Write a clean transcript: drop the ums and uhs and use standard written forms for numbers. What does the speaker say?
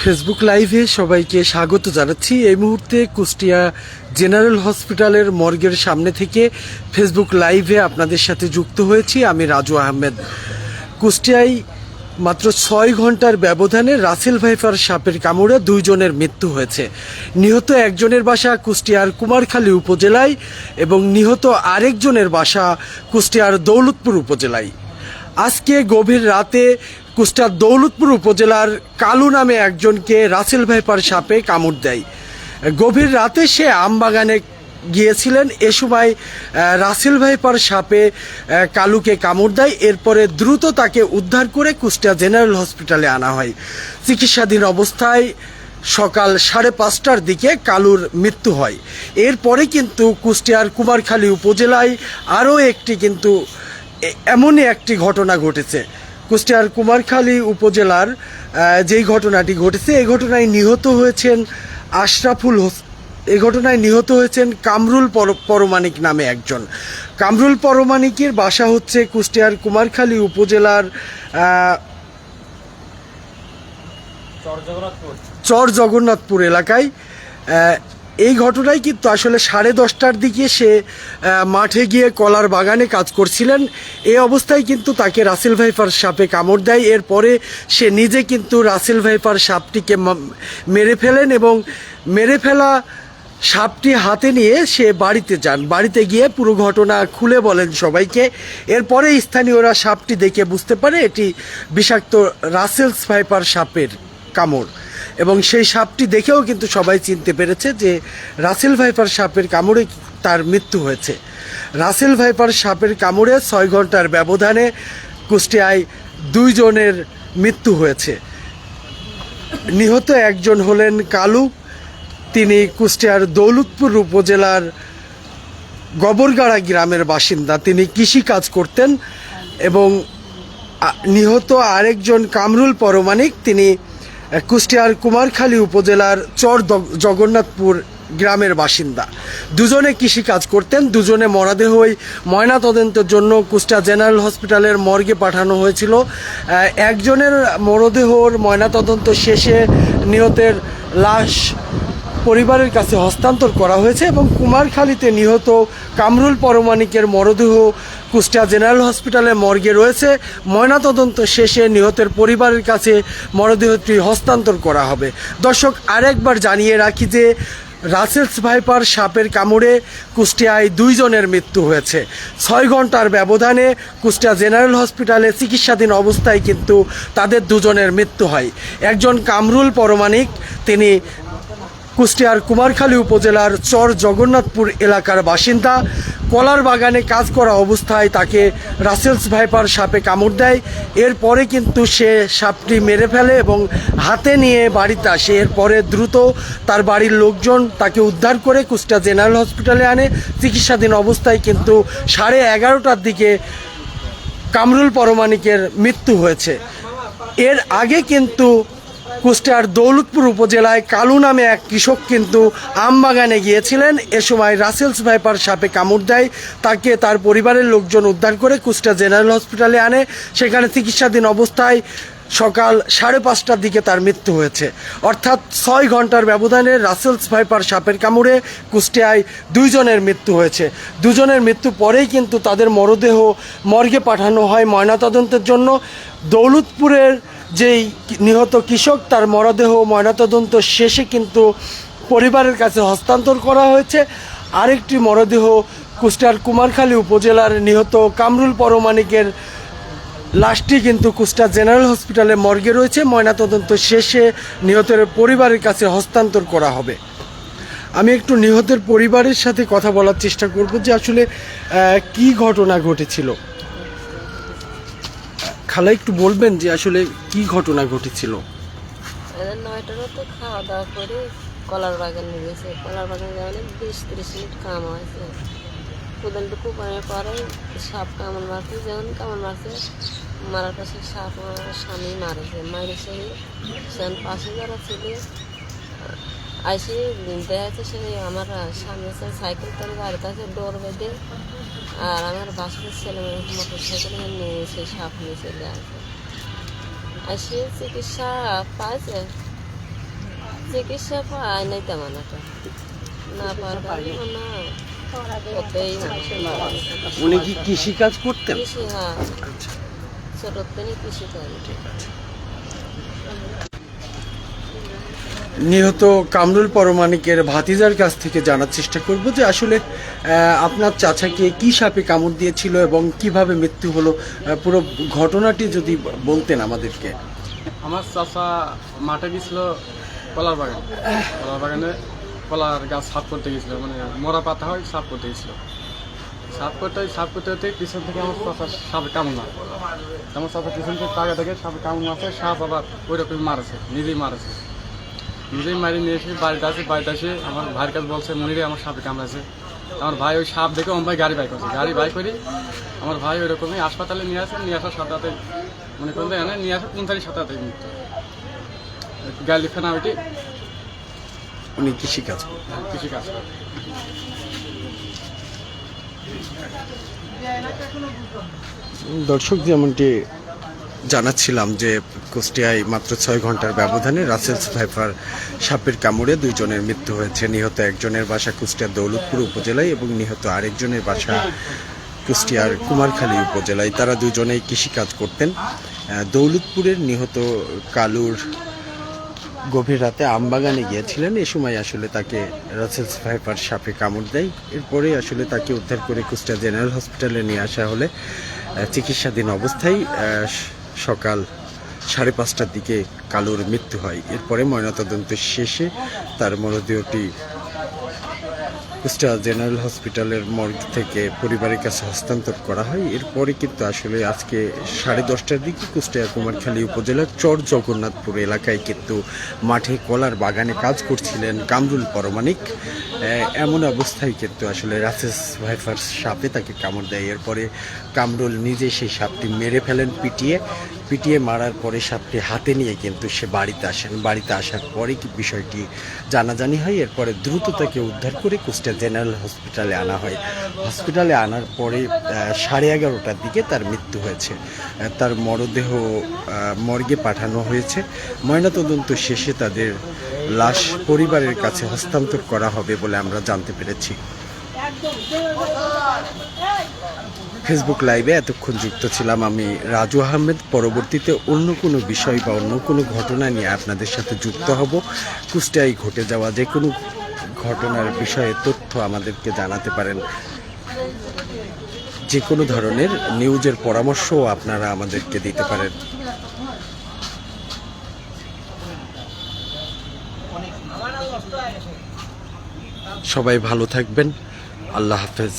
Facebook লাইভে সবাইকে স্বাগত জানাচ্ছি। এই মুহূর্তে কুষ্টিয়া জেনারেল হসপিটালের মর্গের সামনে থেকে ফেসবুক লাইভে আপনাদের সাথে যুক্ত হয়েছি আমি রাজু আহমেদ। কুষ্টিয়ায় মাত্র 6 ঘন্টার ব্যবধানে রাসেল ভাইপার সাপের কামড়ে 2 জনের মৃত্যু হয়েছে। নিহত একজনের বাসা কুষ্টিয়ার কুমারখালী উপজেলায় এবং নিহত আরেকজনের বাসা কুষ্টিয়ার দৌলতপুর উপজেলায়। আজকে গভীর রাতে কুষ্টিয়ার দৌলতপুর উপজেলার কালু নামে একজনকে রাসেল ভাইপার সাপে কামড় দেয়। গভীর রাতে সে আমবাগানে গিয়েছিলেন, এ সময় রাসেল ভাইপার সাপে কালুকে কামড় দেয়। এরপরে দ্রুত তাকে উদ্ধার করে কুষ্টিয়া জেনারেল হসপিটালে আনা হয়। চিকিৎসাধীন অবস্থায় সকাল 5:30টার দিকে কালুর মৃত্যু হয়। এরপরে কিন্তু কুষ্টিয়ার কুমারখালী উপজেলায় আরও একটি কিন্তু এমনই একটি ঘটনা ঘটেছে। কুষ্টিয়ার কুমারখালী উপজেলার যেই ঘটনাটি ঘটেছে, এই ঘটনায় নিহত হয়েছেন এই ঘটনায় নিহত হয়েছেন কামরুল পরমাণিক নামে একজন। কামরুল পরমাণিকের বাসা হচ্ছে কুষ্টিয়ার কুমারখালী উপজেলার চর জগন্নাথপুর এলাকায়। এই ঘটনায় কিন্তু আসলে 10:30টার দিকে সে মাঠে গিয়ে কলার বাগানে কাজ করছিলেন। এই অবস্থায় কিন্তু তাকে রাসেল ভাইপার সাপে কামড় দেয়। এরপরে সে নিজে কিন্তু রাসেল ভাইপার সাপটিকে মেরে ফেলেন এবং মেরে ফেলা সাপটি হাতে নিয়ে সে বাড়িতে যান। বাড়িতে গিয়ে পুরো ঘটনা খুলে বলেন সবাইকে। এরপরে স্থানীয়রা সাপটি দেখে বুঝতে পারে এটি বিষাক্ত রাসেল ভাইপার সাপের কামড় এবং সেই সাপটি দেখেও কিন্তু সবাই চিনতে পেরেছে যে রাসেল ভাইপার সাপের কামড়ে তার মৃত্যু হয়েছে। রাসেল ভাইপার সাপের কামড়ে 6 ঘন্টার ব্যবধানে কুষ্টিয়ায় 2 জনের মৃত্যু হয়েছে। নিহত একজন হলেন কালু, তিনি কুষ্টিয়ার দৌলতপুর উপজেলার গবরগাড়া গ্রামের বাসিন্দা, তিনি কৃষি কাজ করতেন। এবং নিহত আরেকজন কামরুল পরমাণিক, তিনি কুষ্টিয়ার কুমারখালী উপজেলার চর জগন্নাথপুর গ্রামের বাসিন্দা। দুজনে কৃষি কাজ করতেন। দুজনে মরদেহই ময়নাতদন্তের জন্য কুষ্টিয়া জেনারেল হসপিটালের মর্গে পাঠানো হয়েছিল। একজনের মরদেহর ময়নাতদন্ত শেষে নিহতের লাশ পরিবারের কাছে হস্তান্তর করা হয়েছে এবং কুমারখালীতে নিহত কামরুল পরমাণিকের মরদেহ কুষ্টিয়া জেনারেল হসপিটালে মর্গে রয়েছে। ময়নাতদন্ত শেষে নিহতের পরিবারের কাছে মরদেহটি হস্তান্তর করা হবে। দর্শক, আরেকবার জানিয়ে রাখি যে রাসেল ভাইপার সাপের কামড়ে কুষ্টিয়ায় 2 জনের মৃত্যু হয়েছে। 6 ঘন্টার ব্যবধানে কুষ্টিয়া জেনারেল হসপিটালে চিকিৎসাধীন অবস্থায় কিন্তু তাদের 2 জনের মৃত্যু হয়। একজন কামরুল পরমাণিক, তিনি কুষ্টিয়ার কুমারখালী উপজেলার চর জগন্নাথপুর এলাকার বাসিন্দা। কলার বাগানে কাজ করা অবস্থায় তাকে রাসেলস ভাইপার সাপে কামড় দেয়। এরপরে কিন্তু সে সাপটি মেরে ফেলে এবং হাতে নিয়ে বাড়িতে আসে। এরপরে দ্রুত তার বাড়ির লোকজন তাকে উদ্ধার করে কুষ্টিয়া জেনারেল হসপিটালে আনে। চিকিৎসাধীন অবস্থায় কিন্তু 11:30টার দিকে কামরুল পরমাণিকের মৃত্যু হয়েছে। এর আগে কিন্তু কুষ্টিয়ার দৌলতপুর উপজেলায় কালু নামে এক কৃষক কিন্তু আমবাগানে গিয়েছিলেন। এ সময় রাসেলস ভাইপার সাপে কামড় দেয়। তাকে তার পরিবারের লোকজন উদ্ধার করে কুষ্টিয়া জেনারেল হসপিটালে আনে। সেখানে চিকিৎসাধীন অবস্থায় সকাল 5:30টার দিকে তার মৃত্যু হয়েছে। অর্থাৎ 6 ঘন্টার ব্যবধানে রাসেলস ভাইপার সাপের কামড়ে কুষ্টিয়ায় 2 জনের মৃত্যু হয়েছে। 2 জনের মৃত্যু পরেই কিন্তু তাদের মরদেহ মর্গে পাঠানো হয় ময়নাতদন্তের জন্য। দৌলতপুরের যেই নিহত কৃষক, তার মরদেহ ময়নাতদন্ত শেষে কিন্তু পরিবারের কাছে হস্তান্তর করা হয়েছে। আরেকটি মরদেহ কুষ্টিয়ার কুমারখালী উপজেলার নিহত কামরুল পরমাণিকের লাশটি কিন্তু কুষ্টিয়া জেনারেল হসপিটালে মর্গে রয়েছে। ময়নাতদন্ত শেষে নিহতের পরিবারের কাছে হস্তান্তর করা হবে। আমি একটু নিহতের পরিবারের সাথে কথা বলার চেষ্টা করব যে আসলে কি ঘটনা ঘটেছিল। খালা, একটু বলবেন যে আসলে কি ঘটনা ঘটেছিল? 9টার তো খাওয়া দাওয়া করে কলার বাগানে গেছে। কলার বাগানে যাওয়ালে 20-30 মিনিট কাম হয়েছে। কোদালটুকু পানের পরে সাপ কামড় মারছে। যেমন কামড় মারছে, মারার পাশে সাপ আমার স্বামী মারেছে। সেন পাশে যারা ছেলে আসে দেখাচ্ছে, সে আমার স্বামী সাইকেল তার বাড়িতে আছে ডোর বেঁধে, আর আমার বাসের ছেলে মোটর সাইকেলে নিয়ে এসে সাপ নিয়ে চলে আসে। আর সে চিকিৎসা পাইছে, চিকিৎসা পায় নাই তেমন একটা, না পারবো না কতই উনি কি কৃষি কাজ করতেন? কৃষি, হ্যাঁ আচ্ছা, ছোটোর থেকে কৃষি করে। নিহত কামরুল পরমাণিকের ভাতিজার কাছ থেকে জানার চেষ্টা করব যে আসলে আপনার চাচাকে কি সাপে কামড় দিয়েছিল এবং কিভাবে মৃত্যু হলো, পুরো ঘটনাটি যদি বলতেন আমাদেরকে। আমার চাচা মাঠে গেছিল কলার বাগানে কলার গাছ সাফ করতে গেছিল, মানে মরা পাতা হয় সাফ করতে গেছিল। সাফ করতে হতে পিছন থেকে আমার চাচা সাপে কামড় মারে। আমার চাচা পিছন থেকে টাকা থেকে সাপে কামড় মারছে, সাপ আবার ওই রকমই মারেছে, নিজেই মারি নিয়ে এসে বাড়িতে আসে আমার ভাইয়ের কাছে বলছে মনিরে আমার সাপে কামড়াছে। আমার ভাই ওই সাপ দেখে আমার ভাই গাড়ি বাই করি আমার ভাই ওই রকমই হাসপাতালে নিয়ে আসার সাথে সাথে মনে করতে নিয়ে আসে 45 সাথে মৃত্যু। গালি ফেনা ওইটি উনি কৃষি কাজ করতেন। কৃষি কাজ করে। দর্শক, যেমনটি জানাচ্ছিলাম যে কুষ্টিয়ায় মাত্র 6 ঘন্টার ব্যবধানে রাসেলস ভাইপার সাপের কামড়ে 2 জনের মৃত্যু হয়েছে। নিহত একজনের বাসা কুষ্টিয়ার দৌলতপুর উপজেলায় এবং নিহত আরেকজনের বাসা কুষ্টিয়ার কুমারখালী উপজেলায়। তারা 2 জনেই কৃষিকাজ করতেন। দৌলতপুরের নিহত কালুর গভীর রাতে আমবাগানে গিয়েছিলেন। এ সময় আসলে তাকে রাসেলস ভাইপার সাপে কামড় দেয়। এরপরে আসলে তাকে উদ্ধার করে কুষ্টিয়া জেনারেল হসপিটালে নিয়ে আসা হলে চিকিৎসাধীন অবস্থায় সকাল 5:30টার দিকে কালুর মৃত্যু হয়। এরপরে ময়নাতদন্ত শেষে তার মরদেহটি কুষ্টিয়া জেনারেল হসপিটালের মর্গ থেকে পরিবারের কাছে হস্তান্তর করা হয়। এরপরে কিন্তু আসলে আজকে 10:30টার দিকে কুষ্টিয়া কুমারখালী উপজেলার চর জগন্নাথপুর এলাকায় কিন্তু মাঠে কলার বাগানে কাজ করছিলেন কামরুল পরমাণিক। এমন অবস্থায় কিন্তু আসলে রাসেলস ভাইপার সাপে তাকে কামড় দেয়। এরপরে কামরুল নিজে সেই সাপটি মেরে ফেলেন পিটিয়ে মারার পরে সাপটি হাতে নিয়ে কিন্তু সে বাড়িতে আসেন। বাড়িতে আসার পরে কি বিষয়টি জানাজানি হয়। এরপরে দ্রুত তাকে উদ্ধার করে কুষ্টিয়া জেনারেল হসপিটালে আনা হয়। হসপিটালে আনার পরে 11:30টার দিকে তার মৃত্যু হয়েছে। তার মরদেহ মর্গে পাঠানো হয়েছে। ময়নাতদন্ত শেষে তাদের লাশ পরিবারের কাছে হস্তান্তর করা হবে বলে আমরা জানতে পেরেছি। ফেসবুক লাইভে এতক্ষণ যুক্ত ছিলাম আমি রাজু আহমেদ। পরবর্তীতে অন্য কোনো বিষয় বা অন্য কোনো ঘটনা নিয়ে আপনাদের সাথে যুক্ত হব। কুষ্টিয়ায় ঘটে যাওয়া যে কোনো ঘটনার বিষয়ে তথ্য আমাদেরকে জানাতে পারেন। যে কোনো ধরনের নিউজের পরামর্শও আপনারা আমাদেরকে দিতে পারেন। সবাই ভালো থাকবেন। আল্লাহ হাফেজ।